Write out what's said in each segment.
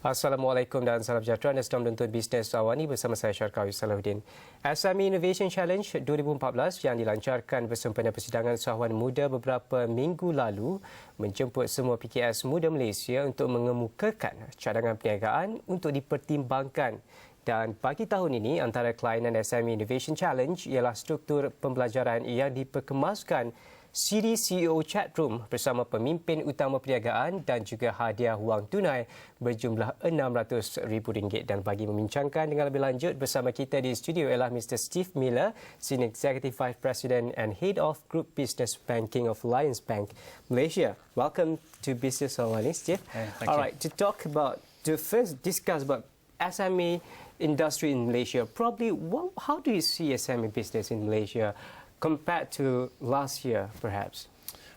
Assalamualaikum dan salam sejahtera. Anda sedang menonton Bisnes Awani bersama saya Syarkawi Salahuddin. SME Innovation Challenge 2014 yang dilancarkan bersempena persidangan usahawan muda beberapa minggu lalu menjemput semua PKS muda Malaysia untuk mengemukakan cadangan perniagaan untuk dipertimbangkan. Dan bagi tahun ini, antara kelainan SME Innovation Challenge ialah struktur pembelajaran yang diperkemaskan siri CEO chatroom bersama pemimpin utama perniagaan dan juga hadiah wang tunai berjumlah RM600,000. Dan bagi membincangkan dengan lebih lanjut bersama kita di studio ialah Mr. Steve Miller, Senior Executive Vice President and Head of Group Business Banking of Lions Bank, Malaysia. Welcome to Business Awani, Steve. Thank All you. right, to first discuss about SME industry in Malaysia, probably how do you see SME business in Malaysia compared to last year, perhaps?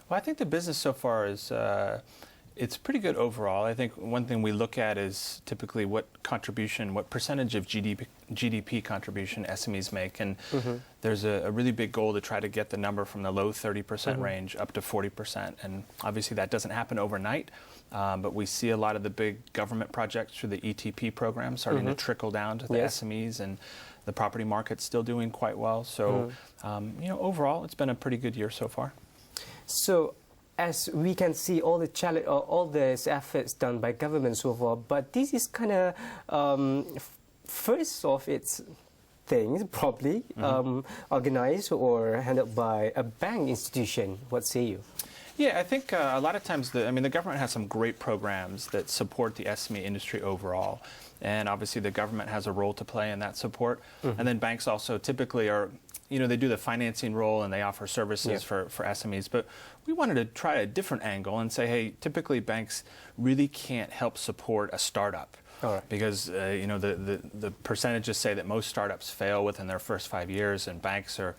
Well, I think the business so far is it's pretty good overall. I think one thing we look at is typically what percentage of GDP contribution SMEs make, and there's a really big goal to try to get the number from the low 30% range up to 40%. And obviously that doesn't happen overnight, but we see a lot of the big government projects through the ETP program starting to trickle down to the SMEs, and the property market's still doing quite well. So, overall, it's been a pretty good year so far. So, as we can see, all these efforts done by government so far, but this is kind of first of its things, probably organized or handled by a bank institution. What say you? Yeah, I think a lot of times the government has some great programs that support the SME industry overall. And obviously the government has a role to play in that support. And then banks also typically are, they do the financing role and they offer services for SMEs. But we wanted to try a different angle and say, hey, typically banks really can't help support a startup. Because the percentages say that most startups fail within their first 5 years, and banks are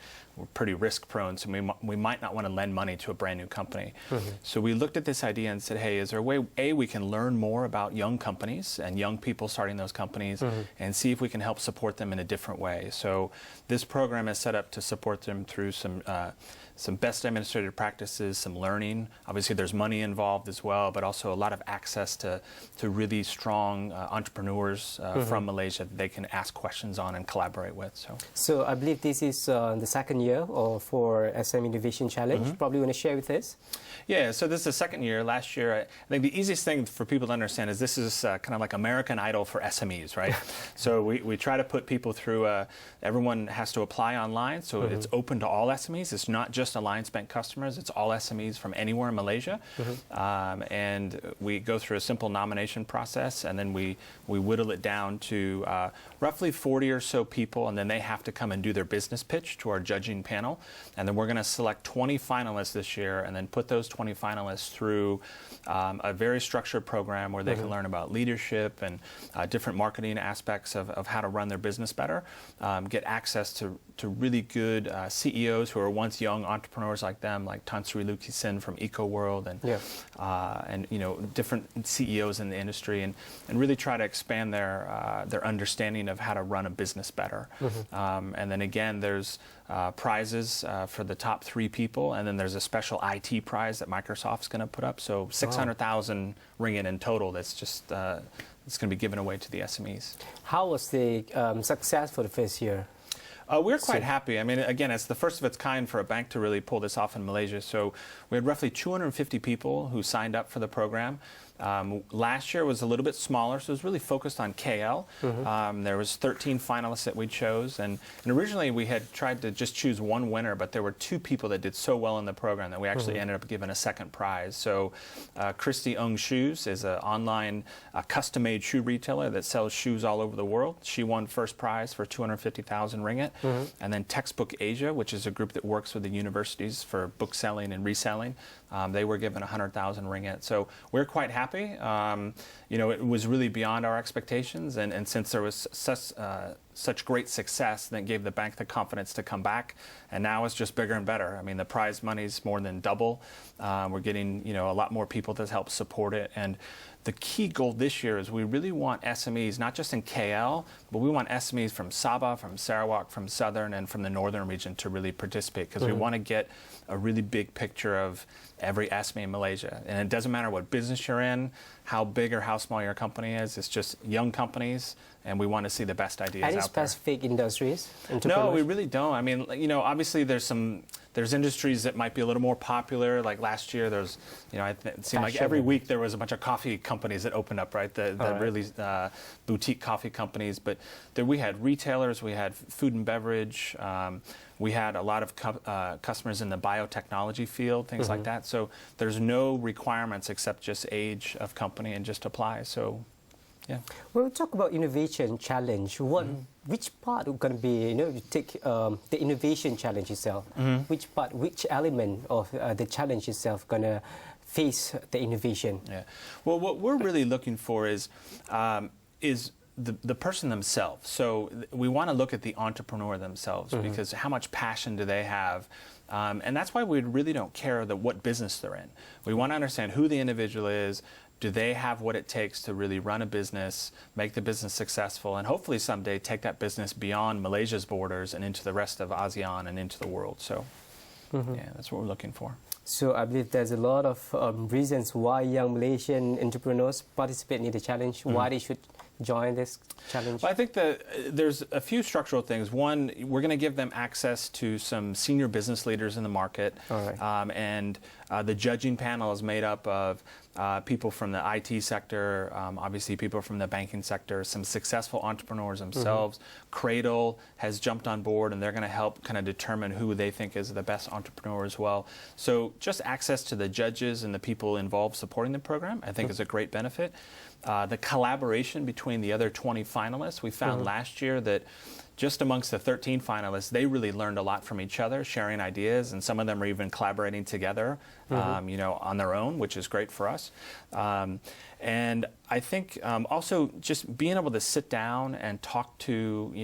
pretty risk prone, so we might not want to lend money to a brand new company. So we looked at this idea and said, hey, is there a way we can learn more about young companies and young people starting those companies and see if we can help support them in a different way? So this program is set up to support them through some best administrative practices, some learning. Obviously there's money involved as well, but also a lot of access to really strong entrepreneurs from Malaysia that they can ask questions on and collaborate with. So I believe this is the second year for SME Innovation Challenge. Probably want to share with us? Yeah, so this is the second year. Last year, I think the easiest thing for people to understand is this is kind of like American Idol for SMEs, right? So we try to put people through, everyone has to apply online, so it's open to all SMEs. It's not just Alliance Bank customers, it's all SMEs from anywhere in Malaysia. And we go through a simple nomination process, and then we whittle it down to roughly 40 or so people, and then they have to come and do their business pitch to our judging panel. And then we're going to select 20 finalists this year and then put those 20 finalists through a very structured program where they can learn about leadership and different marketing aspects of how to run their business better, get access to really good CEOs who are once young entrepreneurs like them, like Tan Sri Lukisin from EcoWorld, and different CEOs in the industry, and really try to expand their understanding of how to run a business better. And then again, there's prizes for the top 3 people, and then there's a special IT prize that Microsoft's going to put up. So 600,000 ringgit in total. That's just it's going to be given away to the SMEs. How was the success for the first year? We're quite happy. I mean, again, it's the first of its kind for a bank to really pull this off in Malaysia. So we had roughly 250 people who signed up for the program. Last year was a little bit smaller, so it was really focused on KL. There was 13 finalists that we chose, and originally we had tried to just choose one winner, but there were 2 people that did so well in the program that we actually ended up giving a second prize. So Christy Ung Shoes is an online custom-made shoe retailer that sells shoes all over the world. She won first prize for 250,000 ringgit. And then Textbook Asia, which is a group that works with the universities for book selling and reselling, they were given 100,000 ringgit. So we're quite happy. It was really beyond our expectations, and since there was such great success, that gave the bank the confidence to come back, and now it's just bigger and better. I mean, the prize money's more than double. We're getting a lot more people to help support it, and the key goal this year is we really want SMEs, not just in KL, but we want SMEs from Sabah, from Sarawak, from Southern, and from the Northern region to really participate, because we want to get a really big picture of every SME in Malaysia. And it doesn't matter what business you're in, how big or how small your company is, it's just young companies, and we want to see the best ideas Any out there. specific industries? No, we really don't. I mean, obviously there's industries that might be a little more popular. Like last year, there's, it seemed like every week there was a bunch of coffee companies that opened up, right? The really boutique coffee companies. But there we had retailers, we had food and beverage, we had a lot of customers in the biotechnology field, things like that. So there's no requirements except just age of company and just apply. So. Yeah. When we talk about innovation challenge, which part is going to be, you take the innovation challenge itself, which element of the challenge itself going to face the innovation? Yeah. Well, what we're really looking for is the person themselves. So we want to look at the entrepreneur themselves, because how much passion do they have? And that's why we really don't care what business they're in. We want to understand who the individual is. Do they have what it takes to really run a business, make the business successful, and hopefully someday take that business beyond Malaysia's borders and into the rest of ASEAN and into the world? So, yeah, that's what we're looking for. So I believe there's a lot of reasons why young Malaysian entrepreneurs participate in the challenge, why they should join this challenge. Well, I think that there's a few structural things. One, we're going to give them access to some senior business leaders in the market. All right. And the judging panel is made up of people from the IT sector, obviously people from the banking sector, some successful entrepreneurs themselves. Cradle has jumped on board, and they're going to help kind of determine who they think is the best entrepreneur as well. So just access to the judges and the people involved supporting the program, I think, is a great benefit. The collaboration between the other 20 finalists, we found last year that just amongst the 13 finalists, they really learned a lot from each other, sharing ideas, and some of them are even collaborating together, on their own, which is great for us. And I think also just being able to sit down and talk to,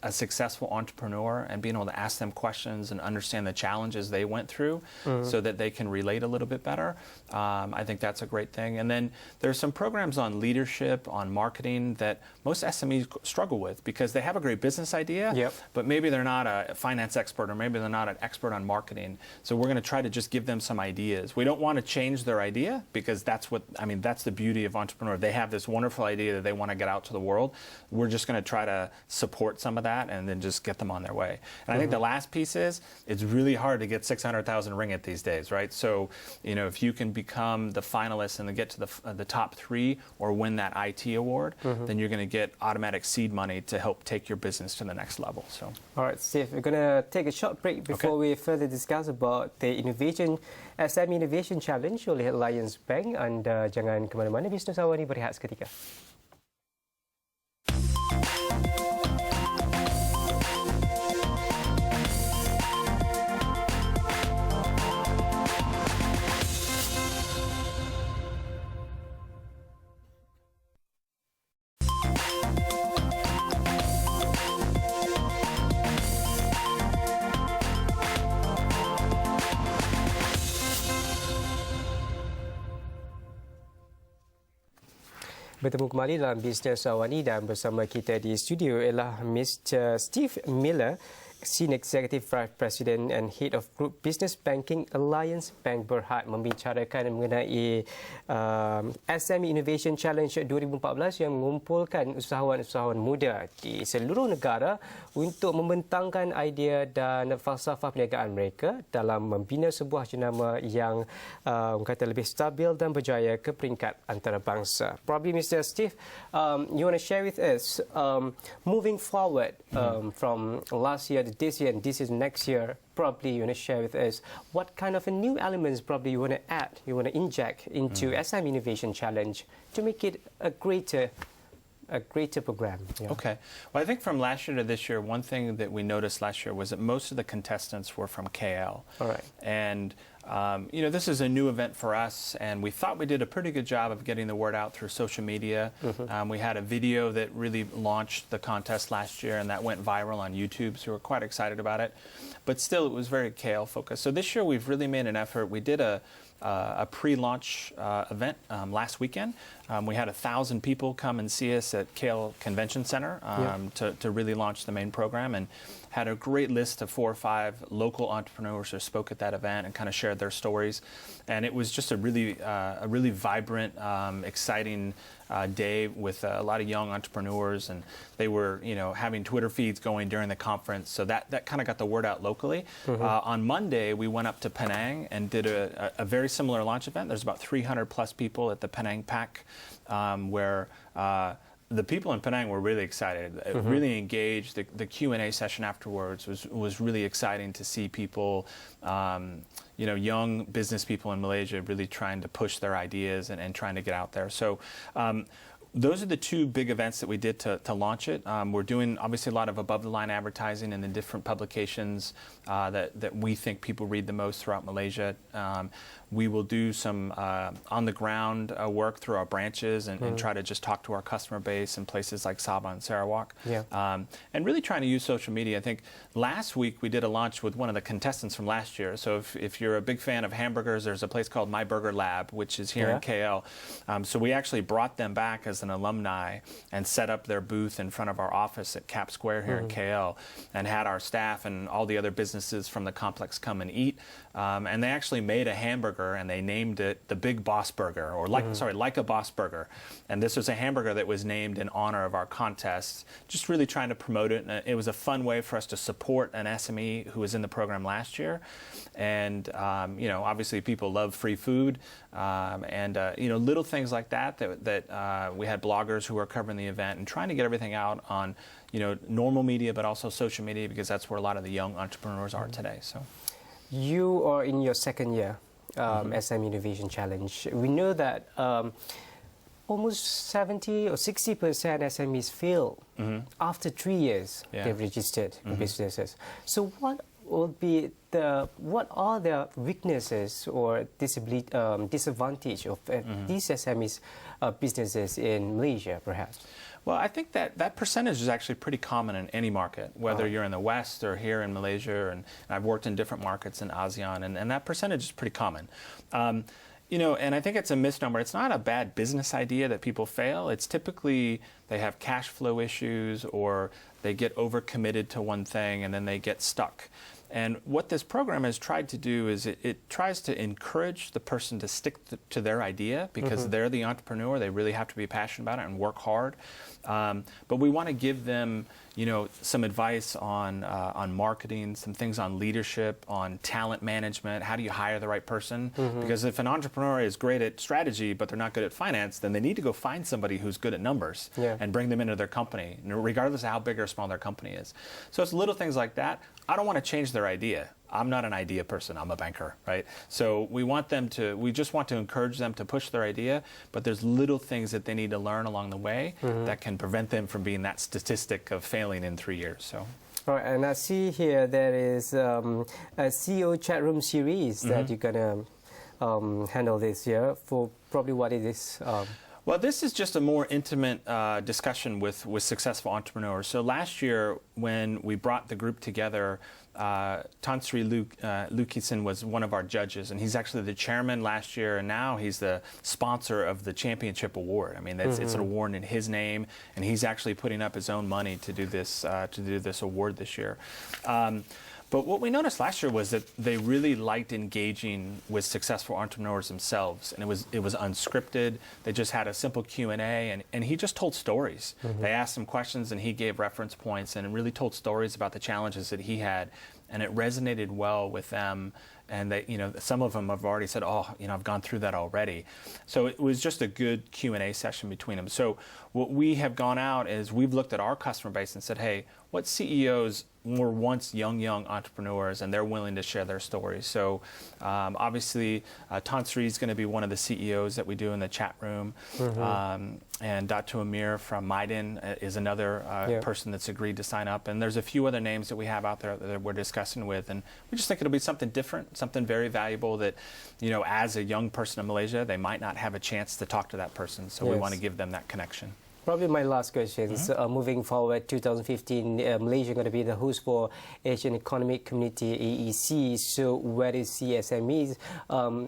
a successful entrepreneur and being able to ask them questions and understand the challenges they went through so that they can relate a little bit better. I think that's a great thing. And then there's some programs on leadership, on marketing that most SMEs struggle with, because they have a great business idea, but maybe they're not a finance expert, or maybe they're not an expert on marketing. So we're going to try to just give them some ideas. We don't want to change their idea, because that's the beauty of entrepreneur. They have this wonderful idea that they want to get out to the world. We're just going to try to support some of that and then just get them on their way. And I think the last piece is, it's really hard to get 600,000 ringgit these days, right? So, if you can become the finalist and then get to the top 3 or win that IT award, then you're going to get automatic seed money to help take your business to the next level. So, all right, Steve, we're going to take a short break before we further discuss about the SME Innovation Challenge oleh Alliance Bank. Anda jangan ke mana-mana, bisnes awal ini berehat seketika. Bertemu kembali dalam Bisnes Awani, dan bersama kita di studio ialah Mr. Steve Miller, Senior Executive Vice President and Head of Group Business Banking Alliance Bank Berhad, membicarakan mengenai SME Innovation Challenge 2014 yang mengumpulkan usahawan-usahawan muda di seluruh negara untuk membentangkan idea dan falsafah perniagaan mereka dalam membina sebuah jenama yang kata lebih stabil dan berjaya ke peringkat antarabangsa. Probably Mr. Steve, you want to share with us moving forward from last year to this year and this is next year, probably you want to share with us what kind of new elements probably you want to add, you want to inject into SME Innovation Challenge to make it a greater program. Yeah. Okay. Well, I think from last year to this year, one thing that we noticed last year was that most of the contestants were from KL. All right. And this is a new event for us, and we thought we did a pretty good job of getting the word out through social media. We had a video that really launched the contest last year, and that went viral on YouTube, so we're quite excited about it. But still, it was very KL focused. So this year, we've really made an effort. We did a a pre-launch event last weekend. We had 1,000 people come and see us at KL Convention Center to really launch the main program, and had a great list of 4 or 5 local entrepreneurs who spoke at that event and kind of shared their stories. And it was just a really vibrant, exciting day with a lot of young entrepreneurs, and they were having Twitter feeds going during the conference, so that kind of got the word out locally. On Monday we went up to Penang and did a very similar launch event. There's about 300 plus people at the Penang Pack, where the people in Penang were really excited, really engaged. The Q&A session afterwards was really exciting to see people, young business people in Malaysia really trying to push their ideas and trying to get out there. So those are the 2 big events that we did to launch it. We're doing obviously a lot of above-the-line advertising in the different publications that we think people read the most throughout Malaysia. We will do some on-the-ground work through our branches and try to just talk to our customer base in places like Sabah and Sarawak. And really trying to use social media. I think last week we did a launch with one of the contestants from last year. So if you're a big fan of hamburgers, there's a place called My Burger Lab, which is here in KL. So we actually brought them back as an alumni and set up their booth in front of our office at Cap Square here in KL, and had our staff and all the other businesses from the complex come and eat. And they actually made a hamburger, and they named it the Big Boss Burger, or like a Boss Burger. And this was a hamburger that was named in honor of our contest, just really trying to promote it. And it was a fun way for us to support an SME who was in the program last year. And obviously people love free food, and little things like that we had bloggers who were covering the event and trying to get everything out on normal media, but also social media, because that's where a lot of the young entrepreneurs are today. So you are in your 2nd year. SME Innovation Challenge. We know that almost 70 or 60% SMEs fail after 3 years they've registered businesses. So what are the weaknesses or disadvantage of these SMEs businesses in Malaysia, perhaps? Well, I think that percentage is actually pretty common in any market, whether you're in the West or here in Malaysia, and I've worked in different markets in ASEAN, and that percentage is pretty common. And I think it's a misnomer. It's not a bad business idea that people fail. It's typically they have cash flow issues, or they get overcommitted to one thing and then they get stuck. And what this program has tried to do is it tries to encourage the person to stick to their idea, because they're the entrepreneur. They really have to be passionate about it and work hard. But we want to give them, some advice on marketing, some things on leadership, on talent management. How do you hire the right person? Because if an entrepreneur is great at strategy but they're not good at finance, then they need to go find somebody who's good at numbers and bring them into their company, regardless of how big or small their company is. So it's little things like that. I don't want to change their idea. I'm not an idea person. I'm a banker, right? So we just want to encourage them to push their idea, but there's little things that they need to learn along the way that can prevent them from being that statistic of failing in 3 years. So. All right, and I see here there is a CEO chat room series that you're going to handle this year. For probably what it is. Well, this is just a more intimate discussion with successful entrepreneurs. So last year, when we brought the group together, Tan Sri Lukisan was one of our judges, and he's actually the chairman last year, and now he's the sponsor of the championship award. I mean, it's an award in his name, and he's actually putting up his own money to do this award this year. But what we noticed last year was that they really liked engaging with successful entrepreneurs themselves, and it was unscripted. They just had a simple Q&A, and he just told stories. They asked him questions, and he gave reference points, and really told stories about the challenges that he had, and it resonated well with them. And they, some of them have already said, I've gone through that already. So it was just a good Q&A session between them. So what we have gone out is we've looked at our customer base and said, hey, what CEOs were once young entrepreneurs, and they're willing to share their stories. So obviously, Tan Sri is going to be one of the CEOs that we do in the chat room. And Dr. Amir from Maiden is another person that's agreed to sign up. And there's a few other names that we have out there that we're discussing with. And we just think it'll be something different, something very valuable that, as a young person in Malaysia, they might not have a chance to talk to that person. So we want to give them that connection. Probably my last question is moving forward, 2015, Malaysia going to be the host for Asian Economic Community (AEC). So where is CSMEs?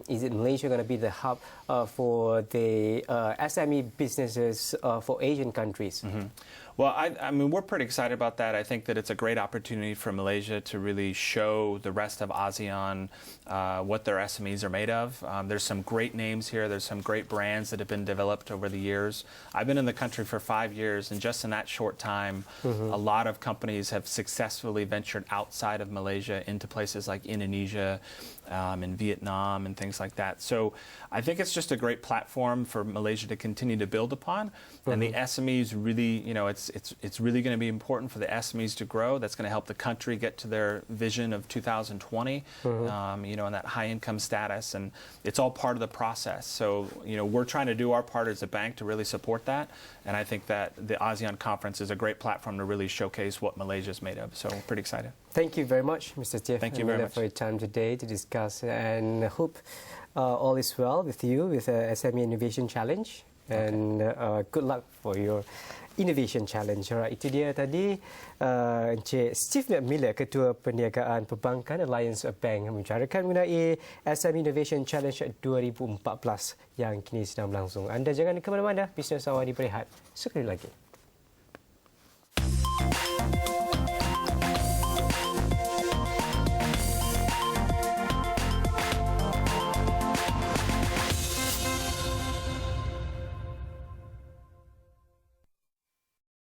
Is it Malaysia going to be the hub for the SME businesses for Asian countries? Well, I mean, we're pretty excited about that. I think that it's a great opportunity for Malaysia to really show the rest of ASEAN what their SMEs are made of. There's some great names here. There's some great brands that have been developed over the years. I've been in the country for 5 years, and just in that short time, a lot of companies have successfully ventured outside of Malaysia into places like Indonesia and Vietnam and things like that. So I think it's just a great platform for Malaysia to continue to build upon. And the SMEs really, you know, it's really going to be important for the SMEs to grow. That's going to help the country get to their vision of 2020, you know, and that high income status. And it's all part of the process. So, you know, we're trying to do our part as a bank to really support that. And I think that the ASEAN conference is a great platform to really showcase what Malaysia is made of. So we're pretty excited. Thank you very much, Mr. Tiff. Thank you very much for your time today to discuss, and hope all is well with you with the SME Innovation Challenge. And good luck for your Innovation Challenge. Alright, itu dia tadi Encik Steve Miller, Ketua Perniagaan Perbankan Alliance Bank, membicarakan mengenai SME Innovation Challenge 2014 yang kini sedang berlangsung. Anda jangan ke mana-mana, Bisnes Awani berehat sekali lagi.